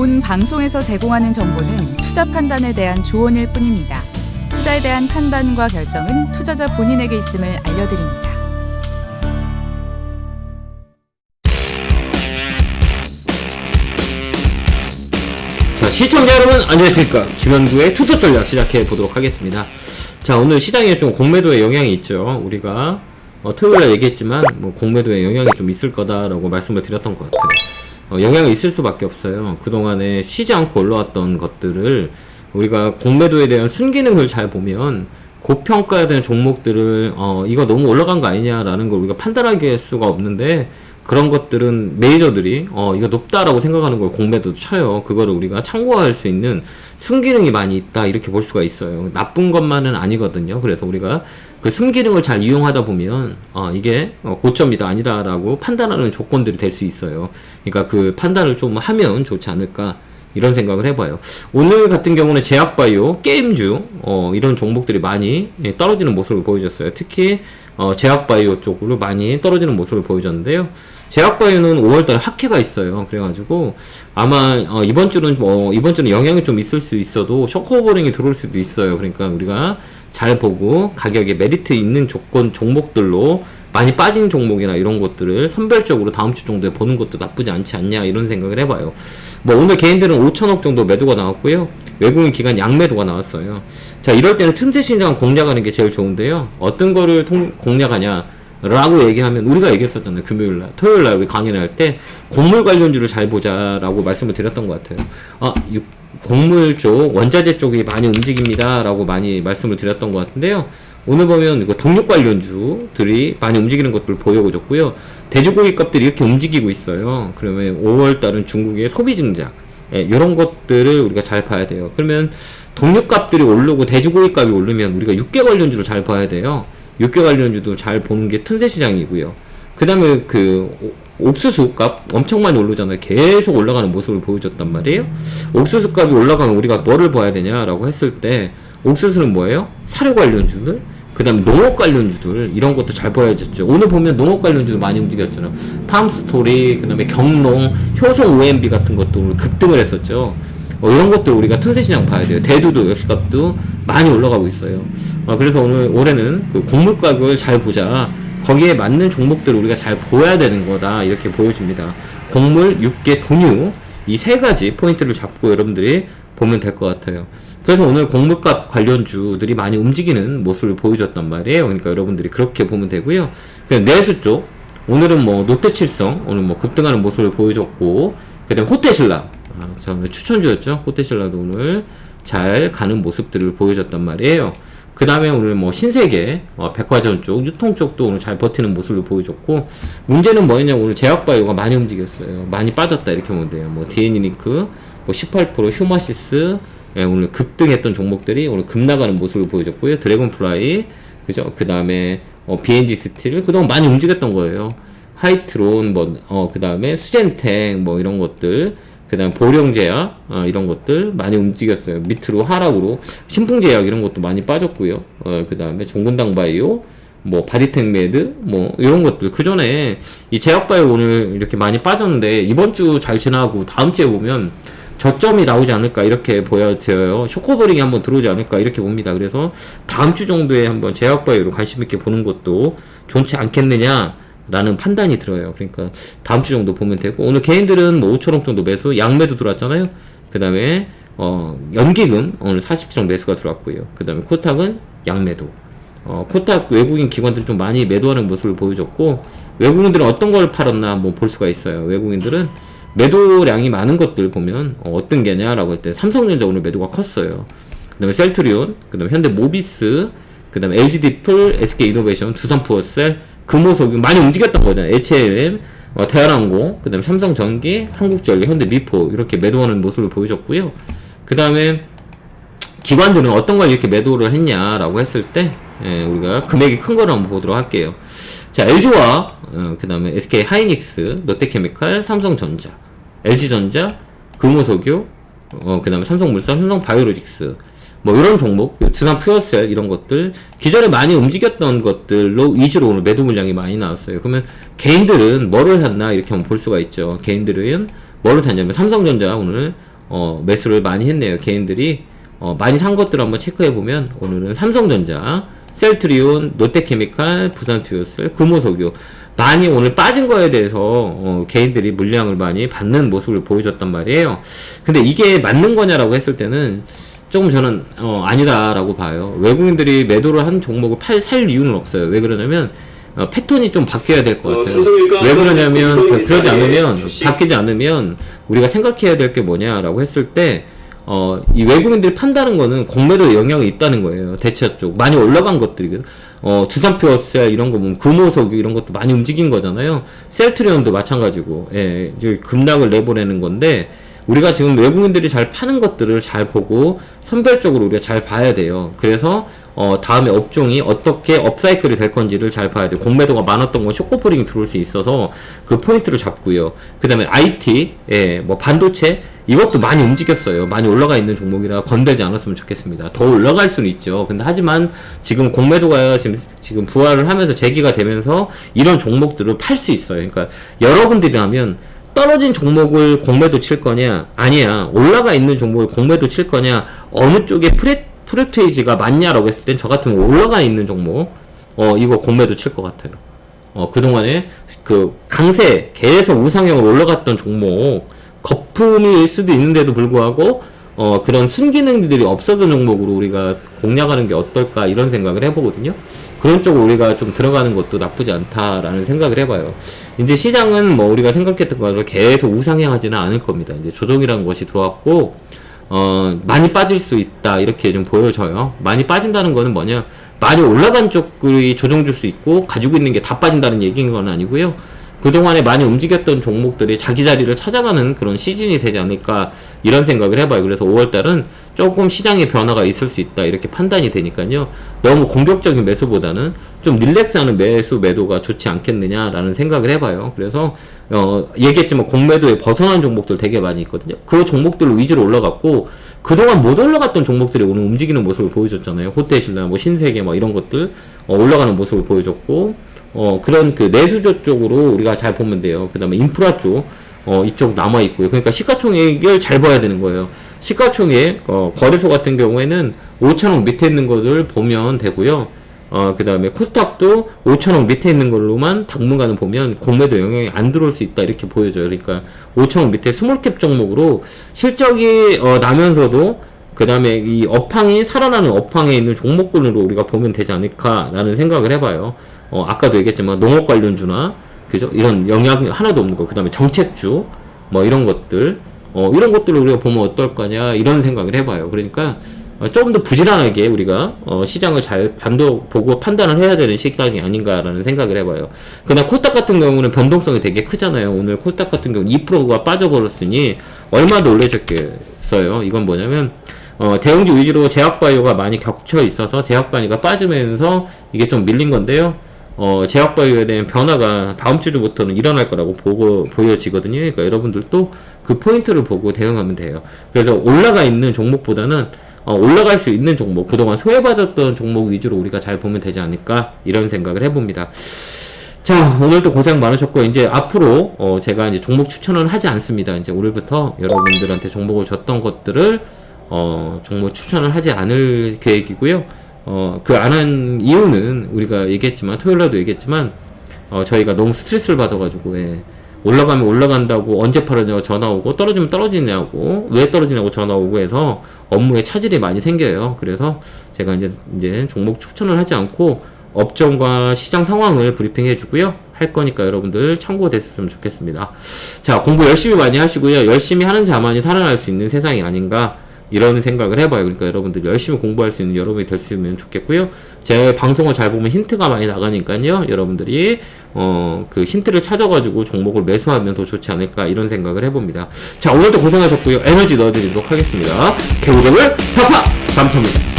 본 방송에서 제공하는 정보는 투자 판단에 대한 조언일 뿐입니다. 투자에 대한 판단과 결정은 투자자 본인에게 있음을 알려드립니다. 자, 시청자 여러분 안녕하십니까. 김현구의 투자 전략 시작해 보도록 하겠습니다. 자, 오늘 시장에 좀 공매도의 영향이 있죠. 우리가 토요일에 얘기했지만 뭐 공매도의 영향이 좀 있을 거다라고 말씀을 드렸던 것 같아요. 영향이 있을 수밖에 없어요. 그동안에 쉬지 않고 올라왔던 것들을 우리가 공매도에 대한 순기능을 잘 보면 고평가에 대한 종목들을 이거 너무 올라간 거 아니냐라는 걸 우리가 판단하게 할 수가 없는데, 그런 것들은 메이저들이 이거 높다라고 생각하는 걸 공매도도 쳐요. 그거를 우리가 참고할 수 있는 순기능이 많이 있다, 이렇게 볼 수가 있어요. 나쁜 것만은 아니거든요. 그래서 우리가 그 순기능을 잘 이용하다 보면 이게 고점이다 아니다라고 판단하는 조건들이 될 수 있어요. 그러니까 그 판단을 좀 하면 좋지 않을까, 이런 생각을 해봐요. 오늘 같은 경우는 제약바이오, 게임주 이런 종목들이 많이 떨어지는 모습을 보여줬어요. 특히 제약바이오 쪽으로 많이 떨어지는 모습을 보여줬는데요. 제약바이오는 5월달에 학회가 있어요. 그래가지고 아마 이번 주는 영향이 좀 있을 수 있어도 쇼크오버링이 들어올 수도 있어요. 그러니까 우리가 잘 보고 가격에 메리트 있는 종목들로 많이 빠진 종목이나 이런 것들을 선별적으로 다음 주 정도에 보는 것도 나쁘지 않지 않냐, 이런 생각을 해봐요. 뭐 오늘 개인들은 5천억 정도 매도가 나왔고요. 외국인 기관 양매도가 나왔어요. 자, 이럴 때는 틈새 시장 공략하는 게 제일 좋은데요. 어떤 거를 공략하냐 라고 얘기하면, 우리가 얘기했었잖아요. 금요일날, 토요일날 우리 강의를 할 때 곡물 관련주를 잘 보자라고 말씀을 드렸던 것 같아요. 곡물 쪽, 원자재 쪽이 많이 움직입니다 라고 많이 말씀을 드렸던 것 같은데요. 오늘 보면 이거 동육 관련주들이 많이 움직이는 것들 보여줬고요. 돼지고기 값들이 이렇게 움직이고 있어요. 그러면 5월달은 중국의 소비 증장, 이런 것들을 우리가 잘 봐야 돼요. 그러면 동육 값들이 오르고 돼지고기 값이 오르면 우리가 육계 관련주를 잘 봐야 돼요. 육계 관련주도 잘 보는 게 틈새 시장이고요. 그 다음에 옥수수 값 엄청 많이 오르잖아요. 계속 올라가는 모습을 보여줬단 말이에요. 옥수수 값이 올라가면 우리가 뭐를 봐야 되냐라고 했을 때, 옥수수는 뭐예요? 사료 관련주들, 그 다음에 농업 관련주들, 이런 것도 잘 보여졌죠. 오늘 보면 농업 관련주도 많이 움직였잖아요. 팜스토리, 그 다음에 경농, 효성 OMB 같은 것도 급등을 했었죠. 이런 것들 우리가 틈새 시장 봐야 돼요. 대두도 역시 값도 많이 올라가고 있어요. 그래서 올해는 그 곡물 가격을 잘 보자. 거기에 맞는 종목들을 우리가 잘 보여야 되는 거다, 이렇게 보여줍니다. 곡물, 육계, 돈유, 이 세 가지 포인트를 잡고 여러분들이 보면 될 것 같아요. 그래서 오늘 곡물값 관련주들이 많이 움직이는 모습을 보여줬단 말이에요. 그러니까 여러분들이 그렇게 보면 되고요. 내수 쪽, 오늘은 뭐 롯데칠성 오늘 뭐 급등하는 모습을 보여줬고, 그 다음에 호텔신라, 추천주였죠. 호텔신라도 오늘 잘 가는 모습들을 보여줬단 말이에요. 그 다음에 오늘 뭐 신세계, 백화점 쪽, 유통 쪽도 오늘 잘 버티는 모습을 보여줬고, 문제는 뭐였냐, 오늘 제약바이오가 많이 움직였어요. 많이 빠졌다, 이렇게 보면 돼요. 뭐 DN이니크, 뭐 18%, 휴마시스, 오늘 급등했던 종목들이 오늘 급나가는 모습을 보여줬고요. 드래곤플라이, 그죠? 그 다음에 BNG 스틸, 그동안 많이 움직였던 거예요. 하이트론, 그 다음에 수젠텍, 뭐 이런 것들, 그 다음에 보령제약, 이런 것들 많이 움직였어요. 밑으로 하락으로 신풍제약 이런 것도 많이 빠졌고요. 그 다음에 종근당바이오, 뭐 바디텍메드, 뭐 이런 것들, 그 전에 이 제약바이오 오늘 이렇게 많이 빠졌는데, 이번 주 잘 지나고 다음 주에 보면 저점이 나오지 않을까, 이렇게 보여져요. 쇼커버링이 한번 들어오지 않을까, 이렇게 봅니다. 그래서 다음 주 정도에 한번 제약바이오로 관심 있게 보는 것도 좋지 않겠느냐 라는 판단이 들어요. 그러니까 다음 주 정도 보면 되고, 오늘 개인들은 뭐 5천억 정도 매수, 양매도 들어왔잖아요. 그 다음에 연기금 오늘 40장 매수가 들어왔고요. 그 다음에 코탁은 양매도. 코탁 외국인 기관들이 좀 많이 매도하는 모습을 보여줬고, 외국인들은 어떤 걸 팔았나 한번 볼 수가 있어요. 외국인들은 매도량이 많은 것들 보면 어떤 게냐라고 할 때, 삼성전자 오늘 매도가 컸어요. 그 다음에 셀트리온, 그 다음에 현대모비스, 그 다음에 LG디플, SK이노베이션, 두산푸어셀, 금호석유 많이 움직였던 거잖아요. HLM, 대한항공, 그 다음에 삼성전기, 한국전력, 현대미포, 이렇게 매도하는 모습을 보여줬고요. 그 다음에 기관들은 어떤 걸 이렇게 매도를 했냐라고 했을 때, 우리가 금액이 큰 거를 한번 보도록 할게요. 자, LG와 그 다음에 SK 하이닉스, 롯데케미칼, 삼성전자, LG전자, 금호석유, 그 다음에 삼성물산, 삼성바이오로직스, 뭐 이런 종목, 두산 퓨어셀 이런 것들 기존에 많이 움직였던 것들로 위주로 오늘 매도 물량이 많이 나왔어요. 그러면 개인들은 뭐를 샀나 이렇게 한번 볼 수가 있죠. 개인들은 뭐를 샀냐면 삼성전자 오늘 매수를 많이 했네요. 개인들이 많이 산 것들 한번 체크해 보면 오늘은 삼성전자, 셀트리온, 롯데케미칼, 부산투유슬, 금호석유 많이 오늘 빠진 거에 대해서 개인들이 물량을 많이 받는 모습을 보여줬단 말이에요. 근데 이게 맞는 거냐라고 했을 때는 조금 저는 아니다라고 봐요. 외국인들이 매도를 한 종목을 살 이유는 없어요. 왜 그러냐면 패턴이 좀 바뀌어야 될 것 같아요. 왜 그러냐면 그러지 않으면 바뀌지 않으면 우리가 생각해야 될 게 뭐냐라고 했을 때 이 외국인들이 판다는 거는 공매도에 영향이 있다는 거예요. 대체 쪽 많이 올라간 것들이거든. 두산퓨어셀 이런 거 보면 금호석유 이런 것도 많이 움직인 거잖아요. 셀트리온도 마찬가지고 이제 급락을 내보내는 건데 우리가 지금 외국인들이 잘 파는 것들을 잘 보고 선별적으로 우리가 잘 봐야 돼요. 그래서 다음에 업종이 어떻게 업사이클이 될 건지를 잘 봐야 돼요. 공매도가 많았던 건 쇼코프링이 들어올 수 있어서 그 포인트를 잡고요. 그 다음에 IT, 뭐 반도체 이것도 많이 움직였어요. 많이 올라가 있는 종목이라 건들지 않았으면 좋겠습니다. 더 올라갈 수는 있죠. 근데 하지만 지금 공매도가 지금 부활을 하면서 재기가 되면서 이런 종목들을 팔 수 있어요. 그러니까 여러분들이 하면 떨어진 종목을 공매도 칠 거냐 아니야 올라가 있는 종목을 공매도 칠 거냐 어느 쪽에 프레테이지가 많냐라고 했을 땐 저 같은 거 올라가 있는 종목 이거 공매도 칠 것 같아요. 그동안에 그 강세 계속 우상향으로 올라갔던 종목 거품일 수도 있는데도 불구하고 그런 순기능들이 없어진 종목으로 우리가 공략하는 게 어떨까 이런 생각을 해보거든요. 그런 쪽으로 우리가 좀 들어가는 것도 나쁘지 않다라는 생각을 해봐요. 이제 시장은 뭐 우리가 생각했던 것으로 계속 우상향하지는 않을 겁니다. 이제 조정이라는 것이 들어왔고 많이 빠질 수 있다 이렇게 좀 보여져요. 많이 빠진다는 거는 뭐냐 많이 올라간 쪽이 조정 줄 수 있고 가지고 있는 게 다 빠진다는 얘기인 건 아니고요. 그동안에 많이 움직였던 종목들이 자기 자리를 찾아가는 그런 시즌이 되지 않을까 이런 생각을 해봐요. 그래서 5월달은 조금 시장의 변화가 있을 수 있다 이렇게 판단이 되니까요. 너무 공격적인 매수보다는 좀 릴렉스하는 매도가 좋지 않겠느냐라는 생각을 해봐요. 그래서 얘기했지만 공매도에 벗어난 종목들 되게 많이 있거든요. 그 종목들 위주로 올라갔고 그동안 못 올라갔던 종목들이 오늘 움직이는 모습을 보여줬잖아요. 호텔신라, 뭐 신세계 뭐 이런 것들 올라가는 모습을 보여줬고 그런 그 내수조 쪽으로 우리가 잘 보면 돼요. 그 다음에 인프라 쪽, 이쪽 남아있고요. 그러니까 시가총액을 잘 봐야 되는 거예요. 시가총액, 거래소 같은 경우에는 5천억 밑에 있는 것을 보면 되고요. 그 다음에 코스닥도 5천억 밑에 있는 걸로만 당분간은 보면 공매도 영향이 안 들어올 수 있다. 이렇게 보여져요. 그러니까 5천억 밑에 스몰캡 종목으로 실적이 나면서도 그 다음에 이 업황이 살아나는 업황에 있는 종목군으로 우리가 보면 되지 않을까라는 생각을 해봐요. 아까도 얘기했지만 농업 관련주나 그죠? 이런 영향이 하나도 없는 거. 그 다음에 정책주 뭐 이런 것들 이런 것들을 우리가 보면 어떨까냐 이런 생각을 해봐요. 그러니까 조금 더 부지런하게 우리가 시장을 잘 보고 판단을 해야 되는 시간이 아닌가라는 생각을 해봐요. 그다음 코스닥 같은 경우는 변동성이 되게 크잖아요. 오늘 코스닥 같은 경우는 2%가 빠져버렸으니 얼마 더 올려졌겠어요. 이건 뭐냐면 대형주 위주로 제약바이오가 많이 겹쳐 있어서 제약바이오가 빠지면서 이게 좀 밀린 건데요. 제약바이오에 대한 변화가 다음 주부터는 일어날 거라고 보여지거든요. 그러니까 여러분들도 그 포인트를 보고 대응하면 돼요. 그래서 올라가 있는 종목보다는 올라갈 수 있는 종목, 그동안 소외받았던 종목 위주로 우리가 잘 보면 되지 않을까 이런 생각을 해봅니다. 자, 오늘도 고생 많으셨고 이제 앞으로 제가 이제 종목 추천은 하지 않습니다. 이제 오늘부터 여러분들한테 종목을 줬던 것들을 종목 추천을 하지 않을 계획이고요. 그 안 한 이유는 우리가 얘기했지만 토요일날도 얘기했지만 저희가 너무 스트레스를 받아가지고 올라가면 올라간다고 언제 팔았냐고 전화 오고 떨어지면 떨어지냐고 왜 떨어지냐고 전화 오고 해서 업무에 차질이 많이 생겨요. 그래서 제가 이제 종목 추천을 하지 않고 업종과 시장 상황을 브리핑해 주고요. 할 거니까 여러분들 참고됐으면 좋겠습니다. 자, 공부 열심히 많이 하시고요. 열심히 하는 자만이 살아날 수 있는 세상이 아닌가 이런 생각을 해봐요. 그러니까 여러분들 열심히 공부할 수 있는 여러분이 됐으면 좋겠고요. 제 방송을 잘 보면 힌트가 많이 나가니까요. 여러분들이 그 힌트를 찾아가지고 종목을 매수하면 더 좋지 않을까 이런 생각을 해봅니다. 자, 오늘도 고생하셨고요. 에너지 넣어드리도록 하겠습니다. 개구력을 팍팍! 감사합니다.